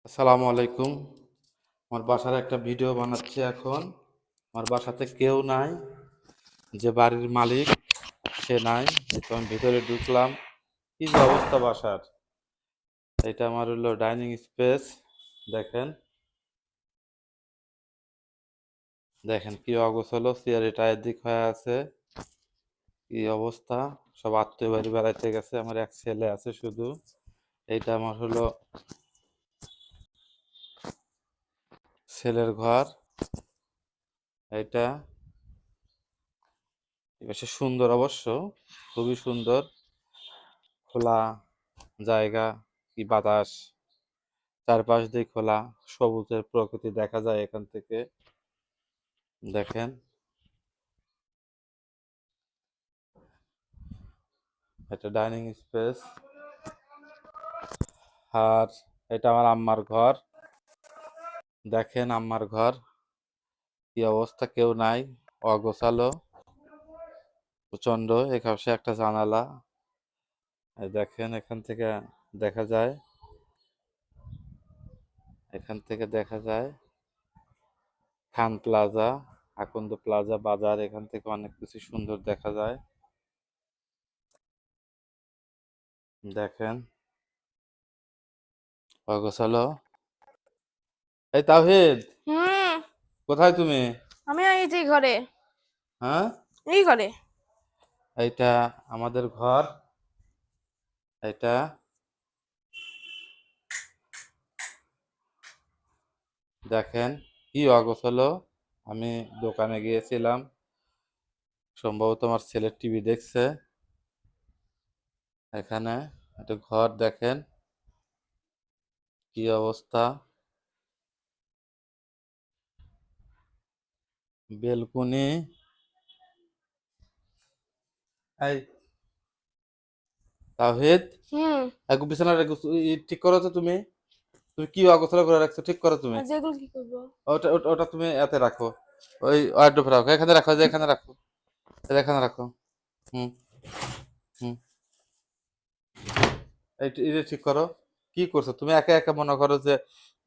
আসসালামু আলাইকুম। আমার বাসার একটা ভিডিও বানাচ্ছি এখন। আমার বাসাতে কেউ নাই, যে বাড়ির মালিক সে নাই। এই তো আমি ভিতরে ঢুকলাম, কি যে অবস্থা বাসার। এটা আমার হলো ডাইনিং স্পেস। দেখেন দেখেন কি অগোছালো, চেয়ারে টায়ের দিক হয়ে আছে, কি অবস্থা। সব আত্মীয় বাড়ি বেড়াইতে গেছে, আমার এক ছেলে আছে শুধু। এইটা আমার হলো ছেলের ঘর। এটা বেশ সুন্দর অবশ্য, খুবই সুন্দর, খোলা জায়গা, কি বাতাস, চারপাশ দিয়ে খোলা, সবুজের প্রকৃতি দেখা যায় এখান থেকে। দেখেন এটা ডাইনিং স্পেস। আর এটা আমার আম্মার ঘর। দেখেন আম্মার ঘর কি অবস্থা, কেউ নাই, অগোছালো প্রচন্ড। এখানে একটা জানালা, এই দেখেন এখান থেকে দেখা যায়, এখান থেকে দেখা যায় খান প্লাজা, আকন্দ প্লাজা বাজার। এখান থেকে অনেক কিছু সুন্দর দেখা যায়। দেখেন অগোছালো। এই তাওহিদ, হুম। কোথায় তুমি? আমি এই যে ঘরে। হ্যাঁ, এই ঘরে। এইটা আমাদের ঘর। এটা দেখেন কি অগোছালো। আমি দোকানে গিয়েছিলাম, সম্ভবত আমার ছেলের টিভি দেখছে। এখানে একটা ঘর দেখেন কি অবস্থা, বেলকুনি। এই তাওহিদ, হুম। এক বিছানাটা ঠিক করো তো তুমি। তুমি কি অগোছালো করে রাখছো, ঠিক করো তুমি। আর যেগুলো কি করবো? ওটা ওটা ওটা তুমি এতে রাখো, ওই ওয়ার্ডরোবে রাখো, এখানে রাখো, যে এখানে রাখো, এখানে রাখো। হুম, হুম। এটা ঠিক করো। কি করছো তুমি? একা একা মনে করো যে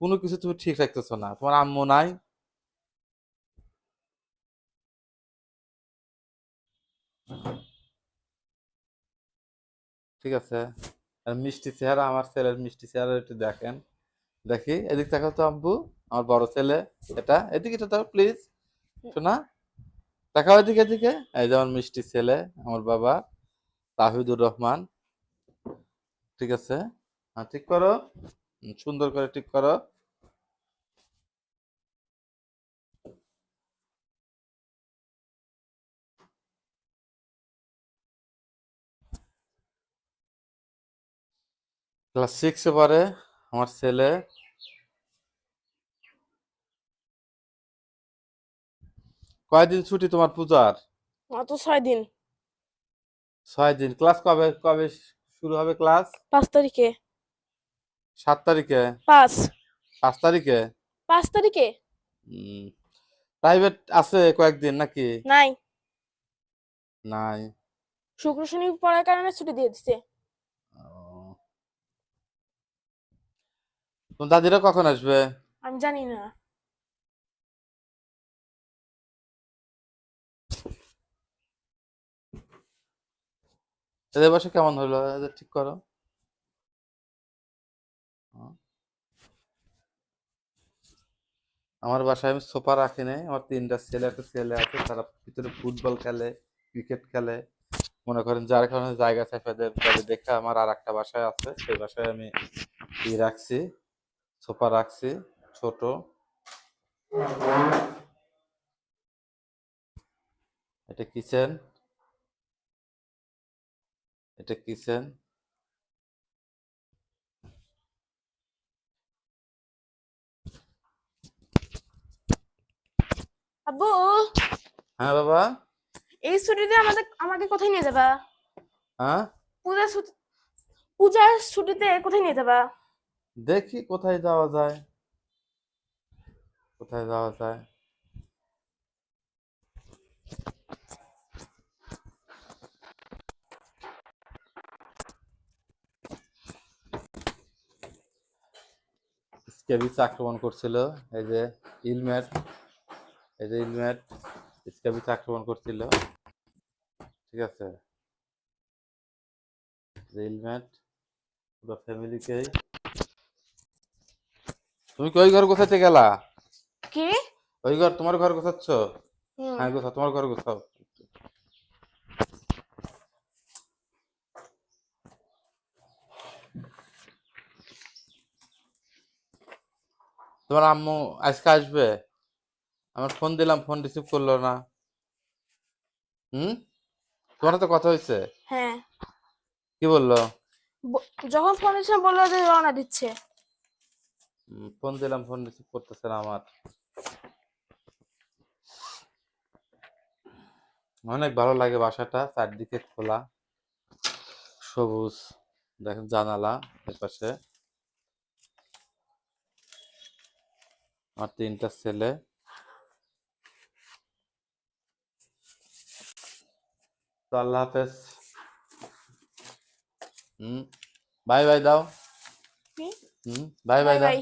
কোনো কিছু তুমি ঠিক রাখতেছো না, তোমার আম্মু নাই। ঠিক আছে। আর মিষ্টি চেহারা, আমার ছেলের মিষ্টি চেহারা একটু দেখেন। দেখি এদিক তাকাও তো আব্বু, আমার বড় ছেলে। এটা এদিকে তো তাও প্লিজ, শোনা, তাকাও এদিকে এদিকে। এই যে আমার মিষ্টি ছেলে, আমার বাবা তাহিদুর রহমান। ঠিক আছে, হ্যাঁ ঠিক করো। সুন্দর করে ঠিক করো। ক্লাস 6-এ পড়ে আমার ছেলে। কয়দিন ছুটি তোমার পূজার? মাত্র 6 দিন। 6 দিন। ক্লাস কবে কবে শুরু হবে ক্লাস? 5 তারিখে। 7 তারিখে? 5। 5 তারিখে? 5 তারিখে। প্রাইভেট আছে কয়েকদিন নাকি? নাই। নাই। শুক্র শনি পড়ার কারণে ছুটি দিয়ে দিচ্ছে। ও, তোমার দাদিরা কখন আসবে? আমি জানি না। এদের বাসা কেমন হলো, এদের ঠিক করো। ও, আমার বাসায় আমি সোফা রাখি নাই। আমার 3টা ছেলে, একটা ছেলে আছে, তারা ভিতরে ফুটবল খেলে, ক্রিকেট খেলে। মনে করেন যার কারণে জায়গা চাপা যাবে দেখে আমার আর একটা বাসায় আছে, সেই বাসায় আমি রাখছি, সোফা রাখছি ছোট। এটা কিচেন, এটা কিচেন। আব্বু, হ্যাঁ বাবা। এই ছুটিতে আমাকে কোথায় নিয়ে যাবা? হ্যাঁ, পূজার ছুটি, পূজার ছুটিতে কোথায় নিয়ে যাবা? দেখি কোথায় যাওয়া যায়, কোথায় যাওয়া যায়। স্ক্যাবিস আক্রমণ করছিল। এই যে ইলম্যাট, এই যে ইলম্যাট স্ক্যাবিস আক্রমণ করছিল, ঠিক আছে? যে ইলম্যাট পুরো ফ্যামিলিকেই। তুমি কি ওই ঘর গোছাতে গেলা? কি? ওই ঘর, তোমার ঘর গোছাচ্ছ? হুম। হ্যাঁ গোছাও, তোমার ঘর গোছাও। তোমার আম্মু আজকে আসবে? আমার ফোন দিলাম, ফোন রিসিভ করলো না। হুম, তোমার তো কথা হয়েছে? হ্যাঁ, কি বললো? যখন ফোন দিয়েছিলাম বললো যে রওনা দিচ্ছে। ফোন দিলাম, ফোন রিসিভ করতেছে না আমার। অনেক ভালো লাগে বাসাটা, চারদিকে খোলা সবুজ, দেখেন জানালা এপাশে। আমার 3টা ছেলে। তো আল্লাহ হাফেজ। বাই বাই দাও। কি? বাই বাই বাই দাও। বাই।